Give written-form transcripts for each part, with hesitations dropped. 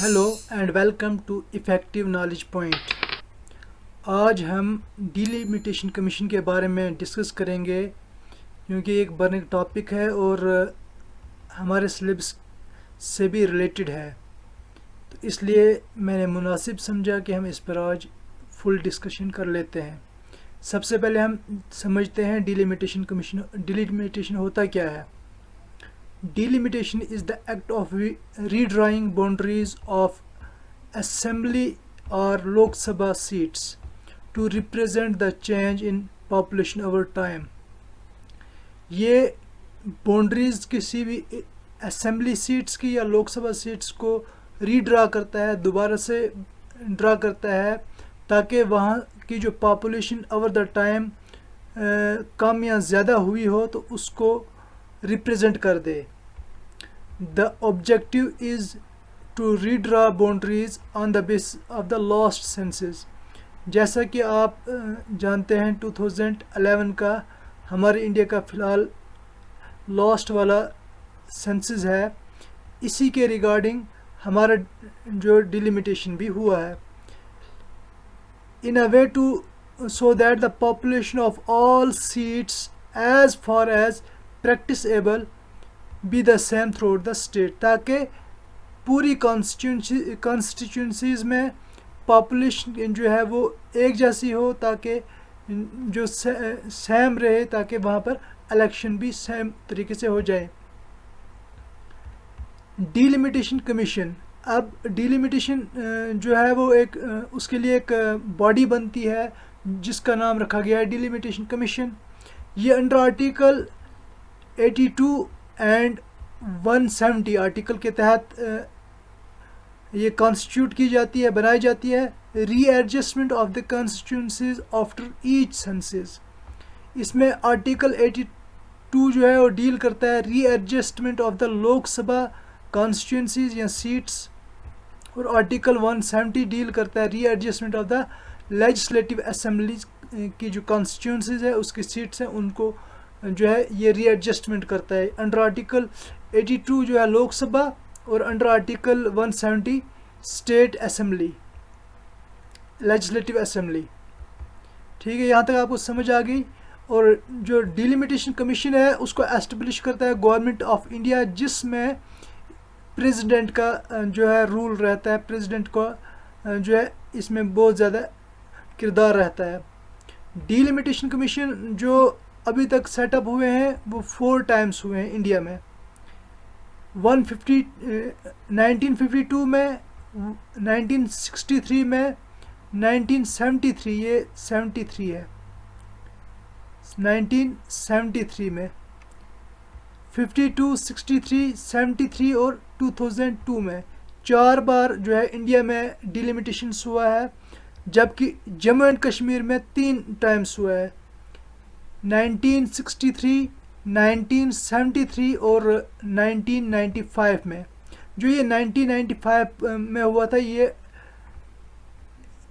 Hello and welcome to Effective Knowledge Point. आज हम delimitation commission के बारे में डिस्कस करेंगे क्योंकि एक बर्निंग टॉपिक है और हमारे सिलेबस से भी रिलेटेड है, तो इसलिए मैंने मुनासिब समझा कि हम इस पर आज फुल डिस्कशन कर लेते हैं। सबसे पहले हम समझते हैं डिलिमिटेशन कमीशन। डिलिमिटेशन होता क्या है? Delimitation is the act of redrawing boundaries of assembly or Lok Sabha seats to represent the change in population over time। ये बाउंड्रीज किसी भी असेंबली सीट्स की या लोकसभा सीट्स को रीड्रा करता है, दोबारा से ड्रा करता है, ताकि वहाँ की जो पॉपुलेशन ओवर द टाइम कम या ज़्यादा हुई हो तो उसको रिप्रेजेंट कर दे। The objective is to redraw boundaries on the basis of the last census. जैसा कि आप जानते हैं 2011 का हमारे इंडिया का फ़िलहाल लास्ट वाला सेंसस है, इसी के रिगार्डिंग हमारा जो डिलिमिटेशन भी हुआ है। In a way to so that the population of all seats as far as practicable be the same through the state, ताकि पूरी कॉन्स्टिट्यूंसीज़ में पॉपुलेशन जो है वो एक जैसी हो, ताकि जो सेम रहे, ताकि वहाँ पर इलेक्शन भी सेम तरीके से हो जाए। डिलिमिटेशन कमीशन, अब डिलिमिटेशन जो है वो एक उसके लिए एक बॉडी बनती है जिसका नाम रखा गया है डिलिमिटेशन कमीशन। ये अंडर आर्टिकल 82 एंड 170 आर्टिकल के तहत ये कॉन्स्टिट्यूट की जाती है, बनाई जाती है। Readjustment of the constituencies after each census, इसमें आर्टिकल 82 जो है वो डील करता है readjustment of the Lok Sabha constituencies या सीट्स, और आर्टिकल 170 डील करता है readjustment of the legislative assemblies की जो कॉन्स्टिट्यूंसीज है उसकी सीट्स हैं उनको जो है ये रीएडजस्टमेंट करता है। अंडर आर्टिकल 82 जो है लोकसभा और under article 170 state assembly, legislative assembly. ठीक है, यहाँ तक आपको समझ आ गई। और जो डिलिमिटेशन कमीशन है उसको एस्टेब्लिश करता है गवर्नमेंट ऑफ इंडिया, जिसमें प्रेसिडेंट का जो है रूल रहता है, प्रेसिडेंट का जो है इसमें बहुत ज़्यादा किरदार रहता है। डिलिमिटेशन कमीशन जो अभी तक सेटअप हुए हैं वो 4 टाइम्स हुए हैं इंडिया में। 1952 में, 1963 में, 1973, ये 73 है, 1973 में, 52, 63, 73 और 2002 में 4 बार जो है इंडिया में डिलिमिटेशन हुआ है, जबकि जम्मू एंड कश्मीर में 3 टाइम्स हुआ है, 1963, 1973 और 1995 में। जो ये 1995 में हुआ था, ये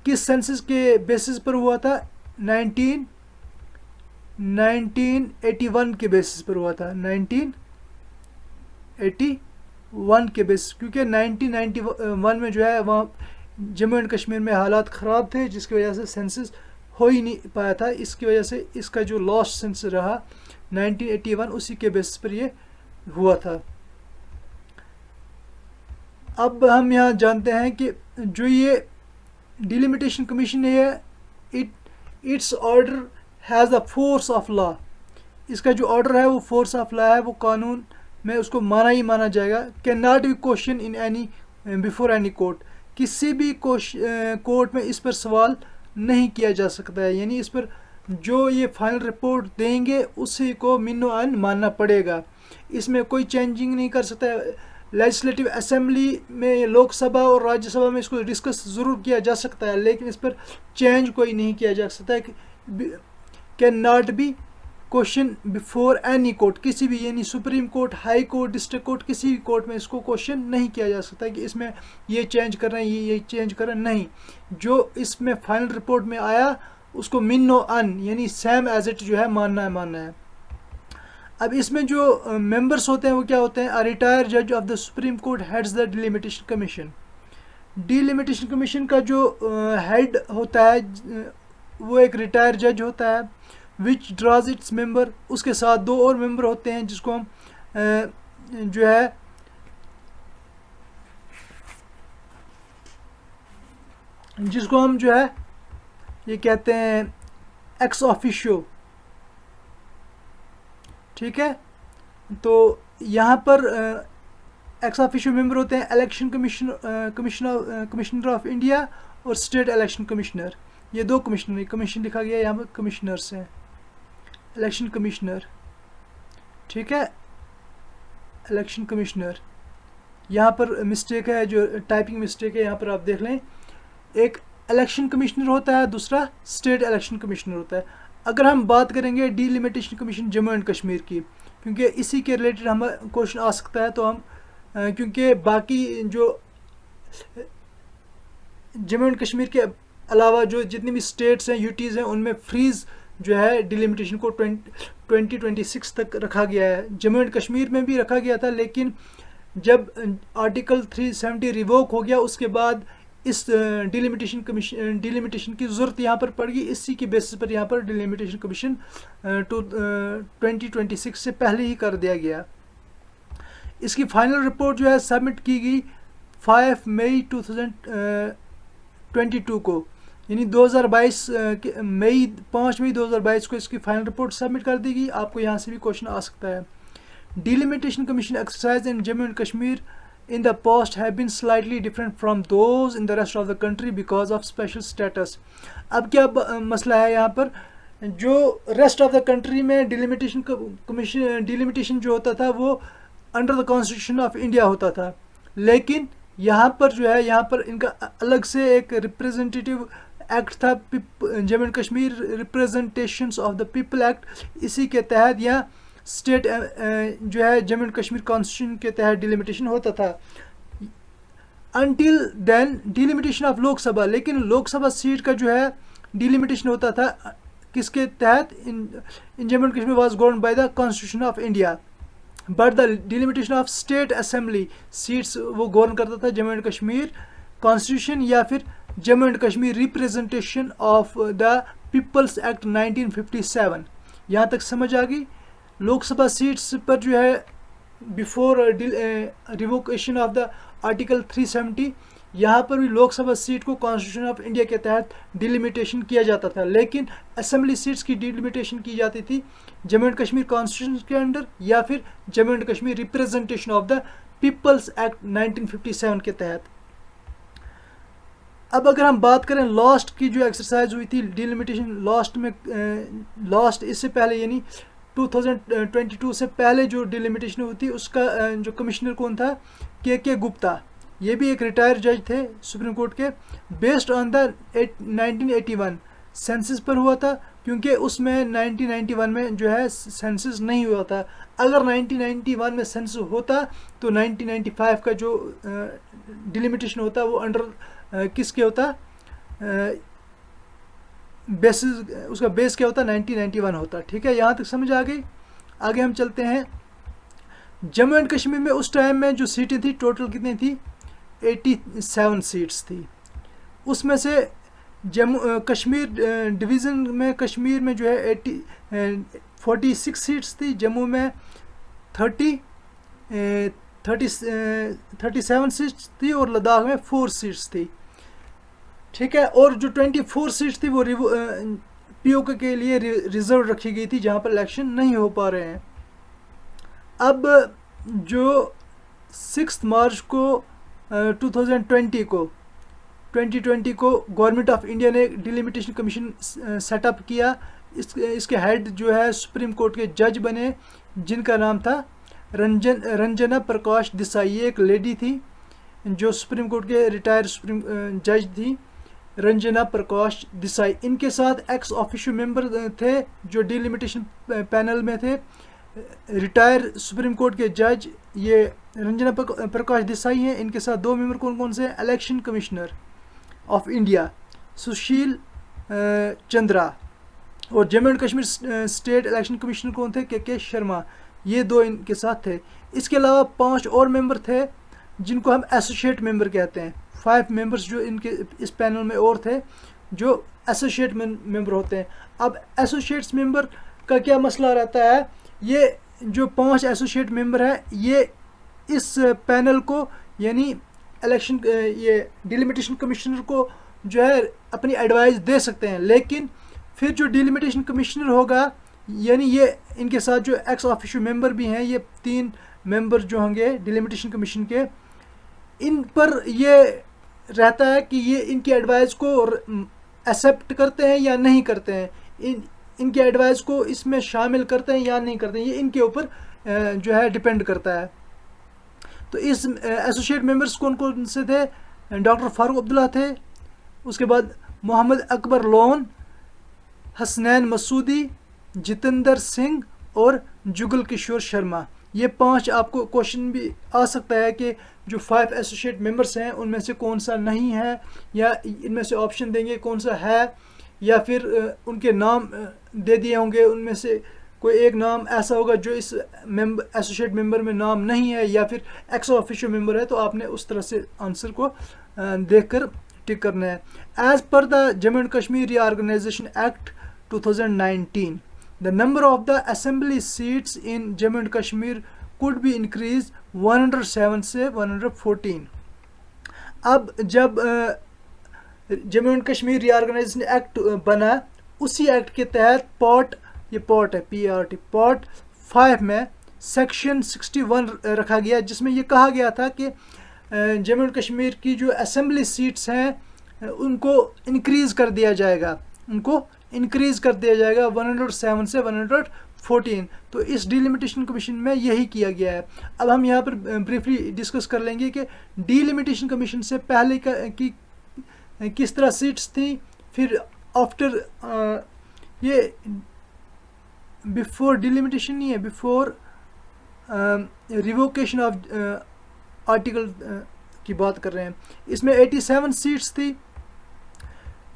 किस सेंसस के बेसिस पर हुआ था? 1981 के बेसिस पर हुआ था, 1981 के बेसिस, क्योंकि 1991 में जो है वहाँ जम्मू एंड कश्मीर में हालात ख़राब थे, जिसकी वजह से सेंसस हो ही नहीं पाया था। इसकी वजह से इसका जो लास्ट सेंसस रहा 1981, उसी के बेसिस पर ये हुआ था। अब हम यहाँ जानते हैं कि जो ये डिलिमिटेशन कमीशन है, it's order has the force of law. इसका जो ऑर्डर है वो फोर्स ऑफ लॉ है, वो कानून में उसको माना ही माना जाएगा। Can not be question in any before any court, किसी भी कोर्ट में इस पर सवाल नहीं किया जा सकता है, यानी इस पर जो ये फाइनल रिपोर्ट देंगे उसी को मिनो अन मानना पड़ेगा। इसमें कोई चेंजिंग नहीं कर सकता है। लेजिस्लेटिव असेंबली में, लोकसभा और राज्यसभा में इसको डिस्कस ज़रूर किया जा सकता है, लेकिन इस पर चेंज कोई नहीं किया जा सकता है। Can not be question before any court, किसी भी, यानी supreme court, high court, district court, किसी भी कोर्ट में इसको क्वेश्चन नहीं किया जा सकता है कि इसमें ये चेंज कर रहे हैं, ये चेंज कर रहे हैं, नहीं। जो इसमें फाइनल रिपोर्ट में आया उसको मिनो अन, यानी सेम एज इट जो है मानना है। अब इसमें जो मेंबर्स होते हैं वो क्या होते हैं? अ रिटायर्ड जज of the supreme court heads the delimitation commission. Delimitation commission का जो हेड होता है वो एक रिटायर जज होता है, विच ड्राज इट्स मेंबर। उसके साथ दो और मेंबर होते हैं जिसको हम जो है जो है ये कहते हैं एक्स ऑफिशियो। ठीक है, तो यहाँ पर एक्स ऑफिशियो मेंबर होते हैं इलेक्शन कमिश्नर ऑफ इंडिया और स्टेट इलेक्शन कमिश्नर। ये दो कमिश्नर, कमीशन लिखा गया यहाँ पर कमिश्नर्स हैं, इलेक्शन कमिश्नर। ठीक है, इलेक्शन कमिश्नर। यहाँ पर मिस्टेक है, जो टाइपिंग मिस्टेक है यहाँ पर आप देख लें। एक इलेक्शन कमिश्नर होता है, दूसरा स्टेट इलेक्शन कमिश्नर होता है। अगर हम बात करेंगे delimitation commission Jammu and Kashmir की, क्योंकि इसी के रिलेटेड हम क्वेश्चन आ सकता है, तो हम क्योंकि बाकी जो जम्मू एंड कश्मीर के अलावा जो जितनी भी स्टेट्स हैं, यूटीज़ हैं, उनमें फ्रीज़ जो है डिलिमिटेशन को 2026 तक रखा गया है। जम्मू एंड कश्मीर में भी रखा गया था, लेकिन जब आर्टिकल 370 रिवोक हो गया उसके बाद इस डिलिमिटेशन की ज़रूरत यहाँ पर पड़ गई। इसी की बेसिस पर यहाँ पर डिलिमिटेशन कमीशन 2026 से पहले ही कर दिया गया। इसकी फाइनल रिपोर्ट जो है सबमिट की गई 5 मई 2022 को, यानी 2022 5 मई 2022 को इसकी फाइनल रिपोर्ट सबमिट कर दी गई। आपको यहाँ से भी क्वेश्चन आ सकता है। Delimitation commission exercise in Jammu and Kashmir in the past have been slightly different from those in the rest of the country because of special status। अब क्या मसला है यहाँ पर, जो रेस्ट ऑफ द कंट्री में डिलिमिटेशन जो होता था वो under the constitution of India होता था, लेकिन यहाँ पर जो है यहाँ पर इनका अलग से एक रिप्रेजेंटेटिव एक्ट था, Jammu and Kashmir representations of the people act. इसी के तहत यहाँ स्टेट जो है जम्मू एंड कश्मीर कॉन्स्टिट्यूशन के तहत डिलिमिटेशन होता था। Until then delimitation of Lok Sabha, लेकिन लोकसभा सीट का जो है डिलिमिटेशन होता था किसके तहत, in Jammu and Kashmir was govern by the constitution of India, but the delimitation of state assembly seats वो गवर्न करता था जम्मू एंड कश्मीर कॉन्स्टिट्यूशन या फिर Jammu and Kashmir representation of the people's act 1957। यहाँ तक समझ आ गई। लोकसभा सीट्स पर जो है before revocation of the article 370 यहाँ पर भी लोकसभा सीट को कॉन्स्टिट्यूशन ऑफ इंडिया के तहत डिलिमिटेशन किया जाता था, लेकिन असेंबली सीट्स की डिलिमिटेशन की जाती थी जम्मू एंड कश्मीर कॉन्स्टिट्यूशन के अंडर या फिर Jammu and Kashmir representation of the people's act 1957 के तहत। अब अगर हम बात करें लास्ट की जो एक्सरसाइज हुई थी डिलिमिटेशन लास्ट में, लास्ट इससे पहले यानी 2022 से पहले जो डिलिमिटेशन हुई थी उसका जो कमिश्नर कौन था, के गुप्ता। ये भी एक रिटायर जज थे सुप्रीम कोर्ट के। बेस्ड ऑन द 1981 सेंसस पर हुआ था, क्योंकि उसमें 1991 में जो है सेंसस नहीं हुआ था। अगर 1991 में सेंसस होता तो 1995 का जो डिलिमिटेशन होता वो अंडर किसके होता, बेसिस उसका बेस क्या होता, 1991 होता। ठीक है, यहाँ तक समझ आ गई। आगे हम चलते हैं। जम्मू एंड कश्मीर में उस टाइम में जो सीटें थी टोटल कितनी थी, 87 सीट्स थी। उसमें से जम्मू कश्मीर डिवीज़न में कश्मीर में जो है 46 सीट्स थी, जम्मू में 37 सीट्स थी और लद्दाख में 4 सीट्स थी। ठीक है, और जो 24 सीट्स थी वो पीओके के लिए रिजर्व रखी गई थी जहाँ पर इलेक्शन नहीं हो पा रहे हैं। अब जो 6 मार्च को 2020 को गवर्नमेंट ऑफ इंडिया ने डिलिमिटेशन कमीशन सेटअप किया। इसके हेड जो है सुप्रीम कोर्ट के जज बने, जिनका नाम था रंजना प्रकाश देसाई। ये एक लेडी थी जो सुप्रीम कोर्ट के रिटायर सुप्रीम जज थी, रंजना प्रकाश देसाई। इनके साथ एक्स ऑफिशियो मेंबर थे जो डिलिमिटेशन पैनल में थे, रिटायर सुप्रीम कोर्ट के जज ये रंजना प्रकाश देसाई हैं। इनके साथ 2 मेंबर कौन कौन से हैं, election commissioner of India Sushil Chandra, और Jammu and Kashmir state election commissioner कौन थे, के शर्मा। ये 2 इनके साथ थे। इसके अलावा 5 और मेंबर थे जिनको हम एसोसिएट मेंबर कहते हैं। 5 मेंबर्स जो इनके इस पैनल में और थे जो एसोसिएट मेंबर होते हैं। अब एसोसिएट्स मेंबर का क्या मसला रहता है, ये जो 5 एसोसिएट मेंबर है ये इस पैनल को यानी इलेक्शन ये डिलिमिटेशन कमिश्नर को जो है अपनी एडवाइस दे सकते हैं, लेकिन फिर जो डिलिमिटेशन कमिश्नर होगा यानी ये इनके साथ जो एक्स ऑफिशियो मेंबर भी हैं, ये 3 मेंबर जो होंगे डिलिमिटेशन कमीशन के, इन पर ये रहता है कि ये इनकी एडवाइस को एक्सेप्ट करते हैं या नहीं करते हैं, इनके एडवाइस को इसमें शामिल करते हैं या नहीं करते हैं, ये इनके ऊपर जो है डिपेंड करता है। तो इस एसोसिएट मेंबर्स कौन कौन से थे? डॉक्टर फारूक अब्दुल्ला थे, उसके बाद मोहम्मद अकबर लोन, हसनैन मसूदी, जितेंद्र सिंह और जुगल किशोर शर्मा। ये 5 आपको क्वेश्चन भी आ सकता है कि जो 5 एसोसिएट मेंबर्स हैं उनमें से कौन सा नहीं है, या इनमें से ऑप्शन देंगे कौन सा है, या फिर उनके नाम दे दिए होंगे, उनमें से कोई एक नाम ऐसा होगा जो इस एसोसिएट मेंबर में नाम नहीं है, या फिर एक्स ऑफिशियो मेंबर है, तो आपने उस तरह से आंसर को देखकर टिक करना है। As per the Jammu and Kashmir reorganisation act 2019, the number of the assembly seats in Jammu and Kashmir could be increased 107 से 114। अब जब Jammu and Kashmir reorganisation act बना, उसी एक्ट के तहत ये पॉट है PRT पॉट 5 में सेक्शन 61 रखा गया, जिसमें ये कहा गया था कि जम्मू एंड कश्मीर की जो असेंबली सीट्स हैं उनको इंक्रीज़ कर दिया जाएगा, 107 से 114। तो इस डिलिमिटेशन कमीशन में यही किया गया है। अब हम यहाँ पर ब्रीफली डिस्कस कर लेंगे कि डिलिमिटेशन कमीशन से पहले की किस तरह सीट्स थी, फिर आफ्टर ये बिफोर डिलिमिटेशन नहीं है, बिफोर रिवोकेशन ऑफ आर्टिकल की बात कर रहे हैं। इसमें 87 सीट्स थी,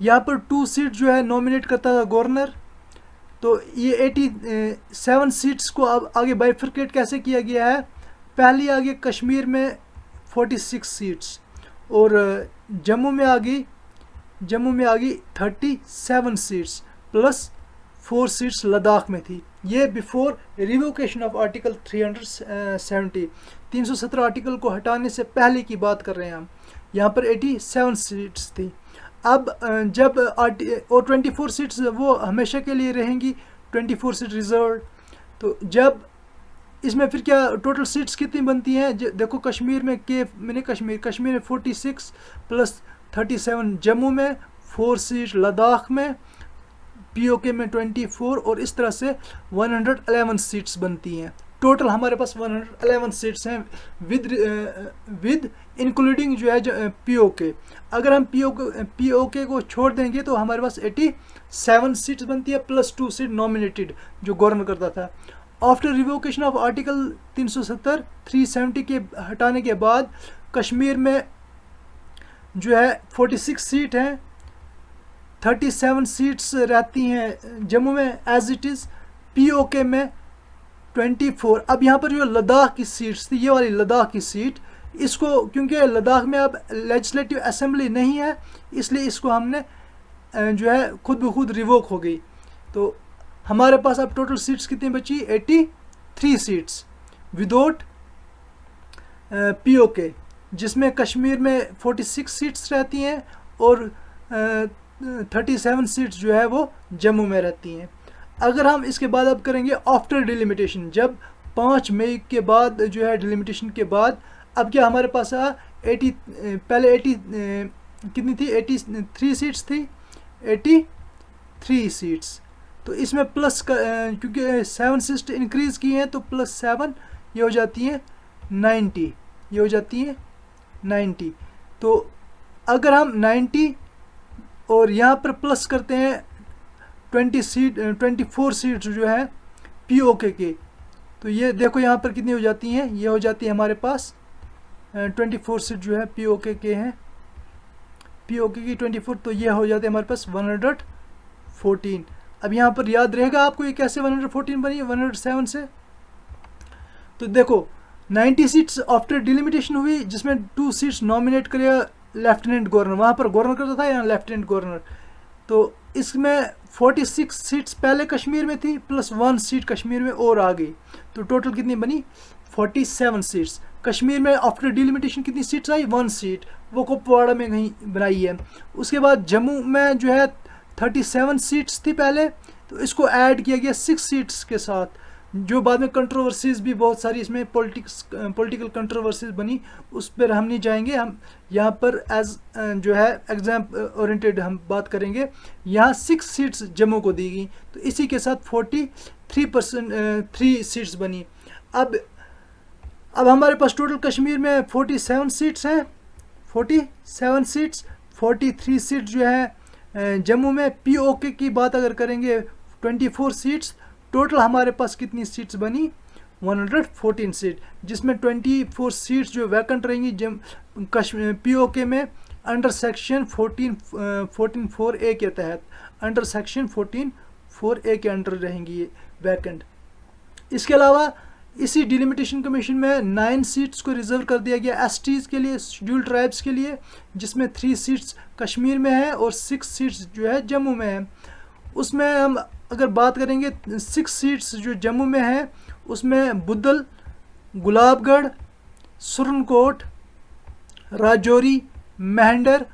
यहाँ पर 2 सीट जो है नॉमिनेट करता था गवर्नर। तो ये 87 सीट्स को अब आगे बाइफर्केट कैसे किया गया है, पहली आगे कश्मीर में 46 सीट्स और जम्मू में आ गई 37 सीट्स प्लस 4 सीट्स लद्दाख में थी। ये before revocation of article 317 article को हटाने से पहले की बात कर रहे हैं हम। यहाँ पर 87 सीट्स थी। अब जब और 24 सीट्स वो हमेशा के लिए रहेंगी, 24 सीट रिजर्व। तो जब इसमें फिर क्या टोटल सीट्स कितनी बनती हैं, देखो कश्मीर में कश्मीर में 46 प्लस 37, जम्मू में 4 सीट, लद्दाख में, POK में 24, और इस तरह से 111 सीट्स बनती हैं। टोटल हमारे पास 111 सीट्स हैं विद इंक्लूडिंग जो है POK। अगर हम POK को छोड़ देंगे तो हमारे पास 87 सीट्स बनती है प्लस 2 सीट नॉमिनेटेड जो गवर्नर करता था। आफ्टर रिवोकेशन ऑफ आर्टिकल 370 के हटाने के बाद कश्मीर में जो है 46 सीट हैं, 37 सीट्स रहती हैं जम्मू में एज इट इज़, POK में 24। अब यहाँ पर जो लद्दाख की सीट्स थी, ये वाली लद्दाख की सीट, इसको क्योंकि लद्दाख में अब लेजिस्लेटिव असेंबली नहीं है, इसलिए इसको हमने जो है खुद ब खुद रिवोक हो गई। तो हमारे पास अब टोटल सीट्स कितनी बची, 83 सीट्स विदाउट POK, जिसमें कश्मीर में 46 सीट्स रहती हैं और 37 सीट्स जो है वो जम्मू में रहती हैं। अगर हम इसके बाद अब करेंगे आफ्टर डिलिमिटेशन, जब 5 मई के बाद जो है डिलिमिटेशन के बाद, अब क्या हमारे पास पहले 80 कितनी थी, 83 सीट्स थी, 83 सीट्स। तो इसमें प्लस क्योंकि 7 सीट्स इंक्रीज़ की हैं तो प्लस 7 ये हो जाती हैं 90, ये हो जाती हैं 90। तो अगर हम 90 और यहाँ पर प्लस करते हैं 24 सीट्स जो है POK के, तो ये देखो यहाँ पर कितनी हो जाती हैं, ये हो जाती है हमारे पास 24 सीट जो है POK के हैं, POK की 24, तो ये हो जाते हैं हमारे पास 114। अब यहाँ पर याद रहेगा आपको ये कैसे 114 बनी 107 से। तो देखो 90 सीट्स आफ्टर डिलिमिटेशन हुई, जिसमें 2 सीट्स नॉमिनेट करे लेफ्टिनेंट गवर्नर, वहाँ पर गवर्नर करता था, यहाँ लेफ्टिनेंट गवर्नर। तो इसमें 46 सीट्स पहले कश्मीर में थी प्लस 1 सीट कश्मीर में और आ गई, तो टोटल कितनी बनी 47 सीट्स। कश्मीर में आफ्टर डिलिमिटेशन कितनी सीट्स आई 1 सीट, वो कुपवाड़ा में कहीं बनाई है। उसके बाद जम्मू में जो है 37 सीट्स थी पहले, तो इसको ऐड किया गया 6 सीट्स के साथ, जो बाद में कंट्रोवर्सीज भी बहुत सारी इसमें पॉलिटिकल कंट्रोवर्सीज बनी, उस पर हम नहीं जाएंगे। हम यहाँ पर एज जो है एग्जाम ओरिएंटेड हम बात करेंगे। यहाँ 6 सीट्स जम्मू को दी गई, तो इसी के साथ 3 सीट्स बनी। अब हमारे पास टोटल कश्मीर में 47 सीट्स हैं, 47 सीट्स, 43 सीट्स जो है जम्मू में। पीओके की बात अगर करेंगे 24 सीट्स, टोटल हमारे पास कितनी सीट्स बनी 114 सीट, जिसमें 24 सीट्स जो वैकेंट रहेंगी कश्मीर पीओके में अंडर सेक्शन 14(4)(a) के तहत, अंडर सेक्शन 14(4)(a) के अंडर रहेंगी ये वैकेंट। इसके अलावा इसी डिलिमिटेशन कमीशन में 9 सीट्स को रिजर्व कर दिया गया एसटीज़ के लिए, शेड्यूल ट्राइब्स के लिए, जिसमें 3 सीट्स कश्मीर में है और 6 सीट्स जो है जम्मू में है। उसमें हम अगर बात करेंगे 6 सीट्स जो जम्मू में है, उसमें बुद्धल, गुलाबगढ़, सुरनकोट, राजौरी, मेहंडर,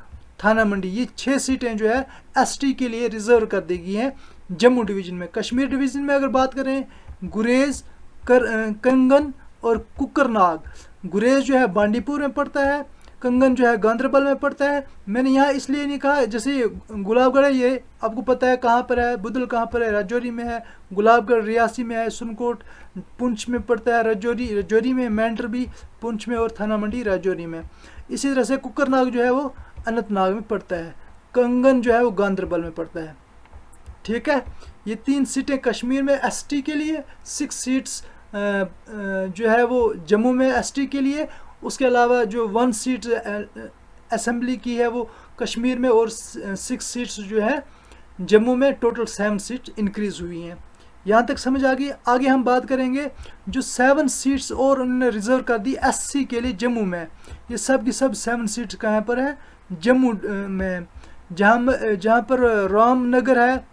थाना मंडी, ये 6 सीटें जो है एसटी के लिए रिजर्व कर दी गई हैं जम्मू डिवीज़न में। कश्मीर डिवीज़न में अगर बात करें गुरेज, कंगन और कुकरनाग, गुरेज जो है बांडीपुर में पड़ता है, कंगन जो है गांदरबल में पड़ता है। मैंने यहाँ इसलिए नहीं कहा, जैसे गुलाबगढ़ है ये आपको पता है कहाँ पर है, बुद्धल कहाँ पर है, राजौरी में है, गुलाबगढ़ रियासी में है, सुरनकोट पुंछ में पड़ता है, राजौरी में, मेंढर भी पुंछ में और थाना मंडी राजौरी में। इसी तरह से कुकरनाग जो है वो अनंतनाग में पड़ता है, कंगन जो है वो गांदरबल में पड़ता है। ठीक है, ये 3 सीटें कश्मीर में एसटी के लिए, 6 सीट्स जो है वो जम्मू में एसटी के लिए। उसके अलावा जो 1 सीट असेंबली की है वो कश्मीर में और 6 सीट्स जो है जम्मू में, टोटल 7 सीट इंक्रीज़ हुई हैं। यहाँ तक समझ आ गई। आगे हम बात करेंगे जो 7 सीट्स और उन्होंने रिज़र्व कर दी एससी के लिए जम्मू में। ये सब की सब 7 सीट्स कहाँ पर है जम्मू में, जहाँ पर रामनगर है,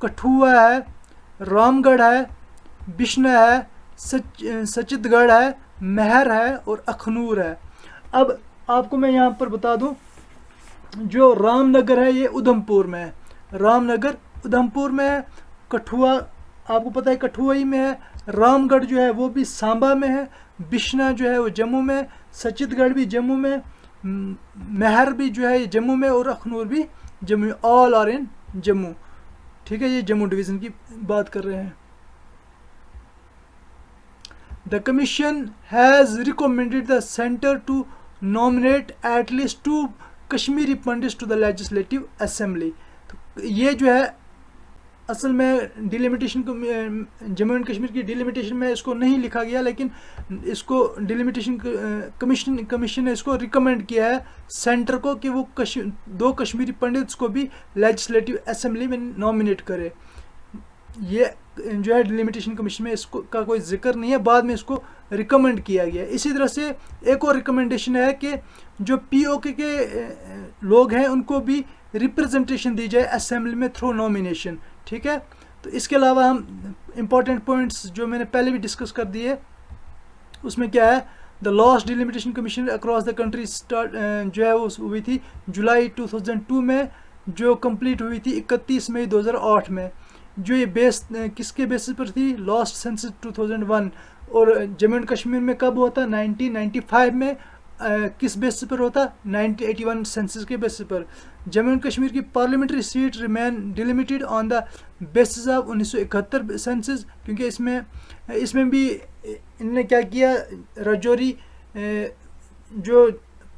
कठुआ है, रामगढ़ है, बिश्ना है, सचितगढ़ है, महर है और अखनूर है। अब आपको मैं यहाँ पर बता दूँ, जो रामनगर है ये उधमपुर में है, रामनगर उधमपुर में है, कठुआ आपको पता है कठुआ ही में है, रामगढ़ जो है वो भी सांबा में है, बिश्ना जो है वो जम्मू में, सचितगढ़ भी जम्मू में, महर भी जो है ये जम्मू में और अखनूर भी Jammu, all are in Jammu. ठीक है, ये जम्मू डिवीज़न की बात कर रहे हैं। The Commission has recommended the Centre to nominate at least 2 Kashmiri Pandits to the Legislative Assembly। तो ये जो है असल में डिलिमिटेशन को जम्मू एंड कश्मीर की डिलिमिटेशन में इसको नहीं लिखा गया, लेकिन इसको डिलिमिटेशन कमीशन ने इसको रिकमेंड किया है सेंटर को कि वो 2 कश्मीरी पंडित्स को भी लेजिस्लेटिव असेंबली में नॉमिनेट करे। ये जो है डिलिमिटेशन कमीशन में इसको का कोई जिक्र नहीं है, बाद में इसको रिकमेंड किया गया। इसी तरह से एक और रिकमेंडेशन है कि जो पीओके के लोग हैं उनको भी रिप्रेजेंटेशन दी जाए असेंबली में थ्रू नॉमिनेशन। ठीक है, तो इसके अलावा हम इम्पॉर्टेंट पॉइंट्स जो मैंने पहले भी डिस्कस कर दिए, उसमें क्या है, the last delimitation commission across the country start जो है वो हुई थी जुलाई 2002 में, जो कंप्लीट हुई थी 31 मई 2008 में। जो ये बेस किसके बेसिस पर थी, लास्ट सेंसस 2001, और जम्मू एंड कश्मीर में कब हुआ था 1995 में, किस बेसिस पर होता 1981 सेंसस के बेसिस पर। जम्मू एंड कश्मीर की parliamentary seat remain delimited on the basis of 1971 census, क्योंकि इसमें भी इन्होंने क्या किया, राजौरी जो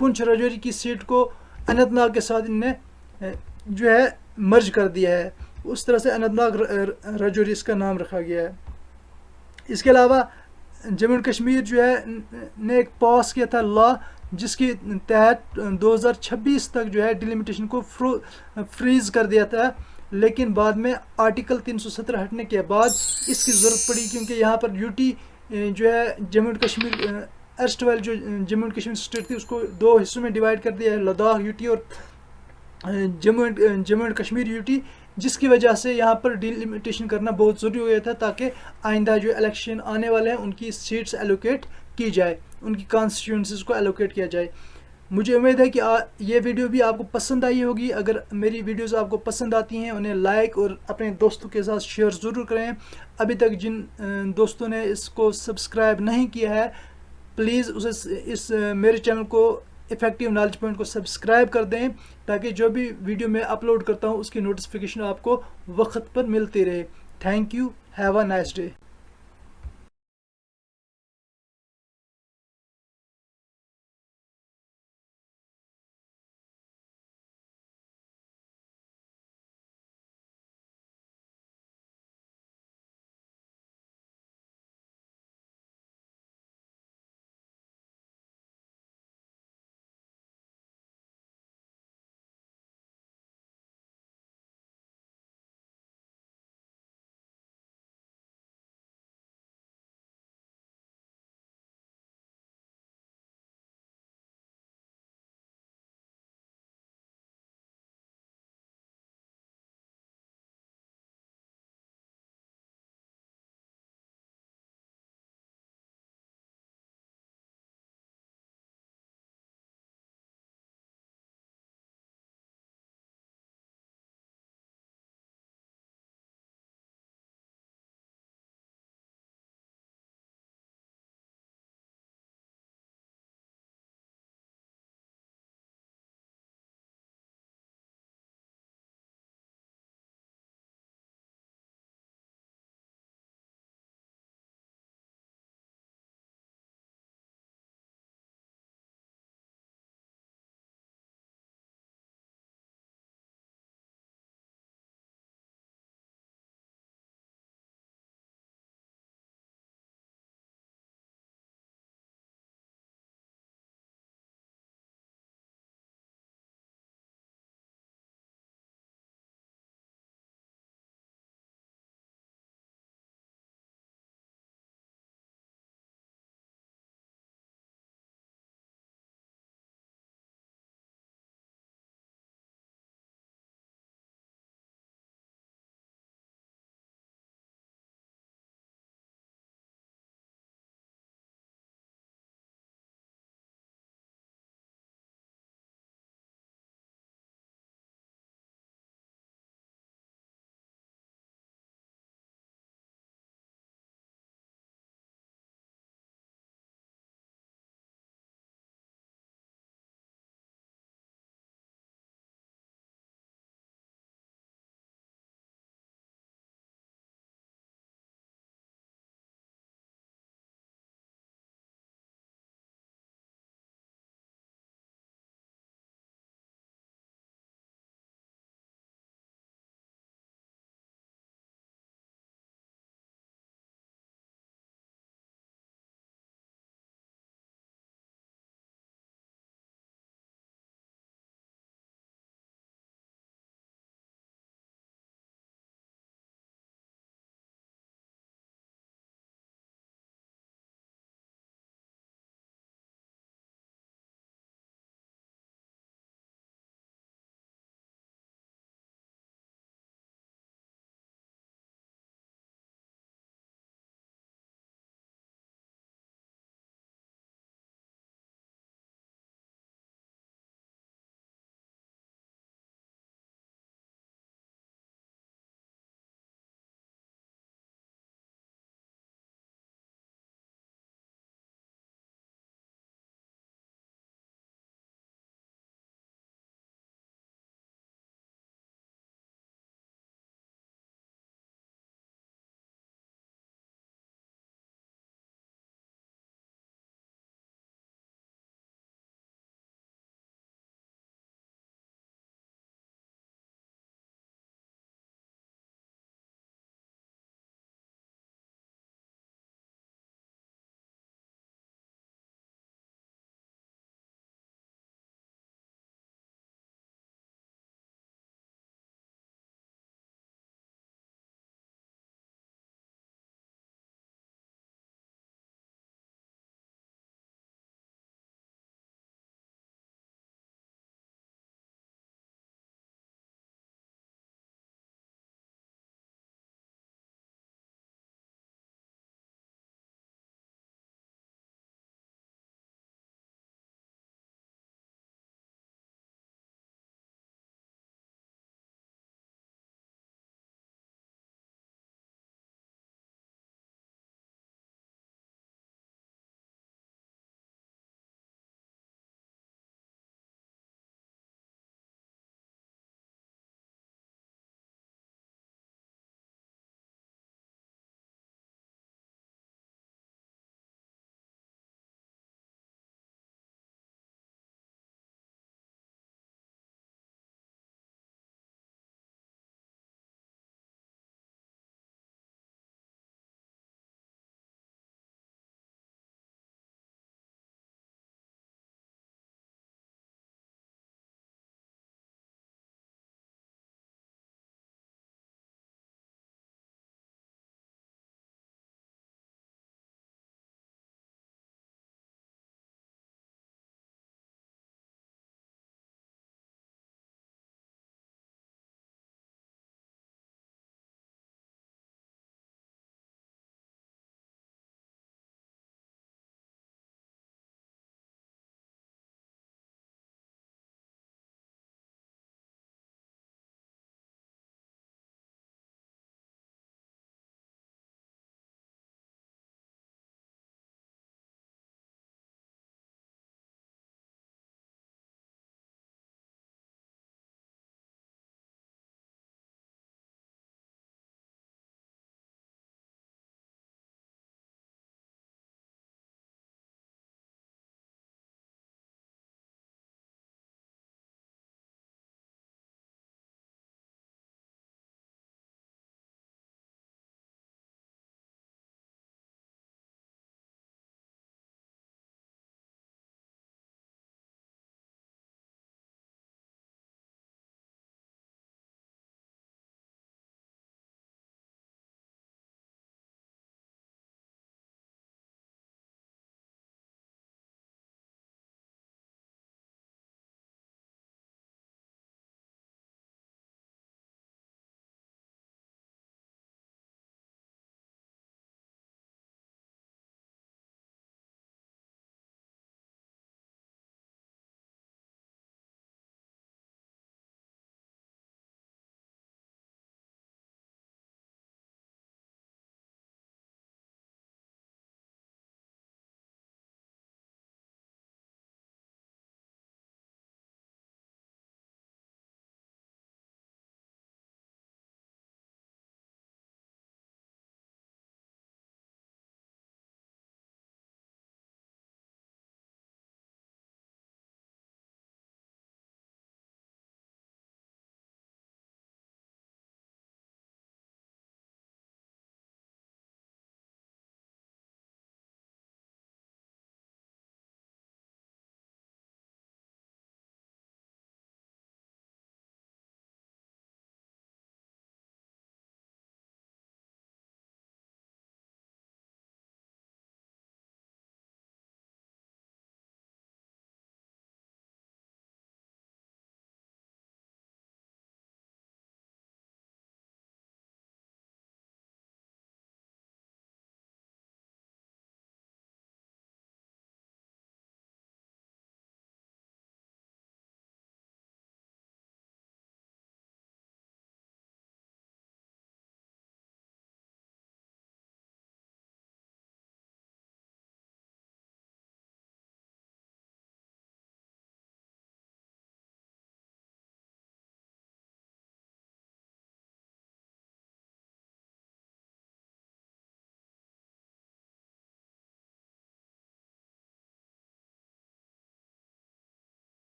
पुंछ राजौरी की सीट को अनंतनाग के साथ इन्होंने जो है मर्ज कर दिया है, उस तरह से अनंतनाग राजौरी इसका नाम रखा गया है। इसके अलावा जम्मू एंड कश्मीर जो है ने एक पास किया था लॉ, जिसके तहत 2026 तक जो है डिलिमिटेशन को फ्रीज कर दिया था, लेकिन बाद में आर्टिकल 317 हटने के बाद इसकी ज़रूरत पड़ी, क्योंकि यहाँ पर यूटी जो है जम्मू एंड कश्मीर अर्स्ट वाली जो जम्मू एंड कश्मीर स्टेट थी उसको 2 हिस्सों में डिवाइड कर दिया है, लद्दाख यूटी और जम्मू एंड कश्मीर यूटी, जिसकी वजह से यहाँ पर डिलिमिटेशन करना बहुत ज़रूरी हो गया था ताकि आइंदा जो इलेक्शन आने वाले हैं उनकी सीट्स एलोकेट की जाए, उनकी कॉन्स्टिट्यूंसीज को एलोकेट किया जाए। मुझे उम्मीद है कि ये वीडियो भी आपको पसंद आई होगी। अगर मेरी वीडियोस आपको पसंद आती हैं उन्हें लाइक और अपने दोस्तों के साथ शेयर ज़रूर करें। अभी तक जिन दोस्तों ने इसको सब्सक्राइब नहीं किया है प्लीज़ उसे इस मेरे चैनल को इफ़ेक्टिव नॉलेज पॉइंट को सब्सक्राइब कर दें ताकि जो भी वीडियो मैं अपलोड करता हूँ उसकी नोटिफिकेशन आपको वक्त पर मिलती रहे। Thank you, have a nice day.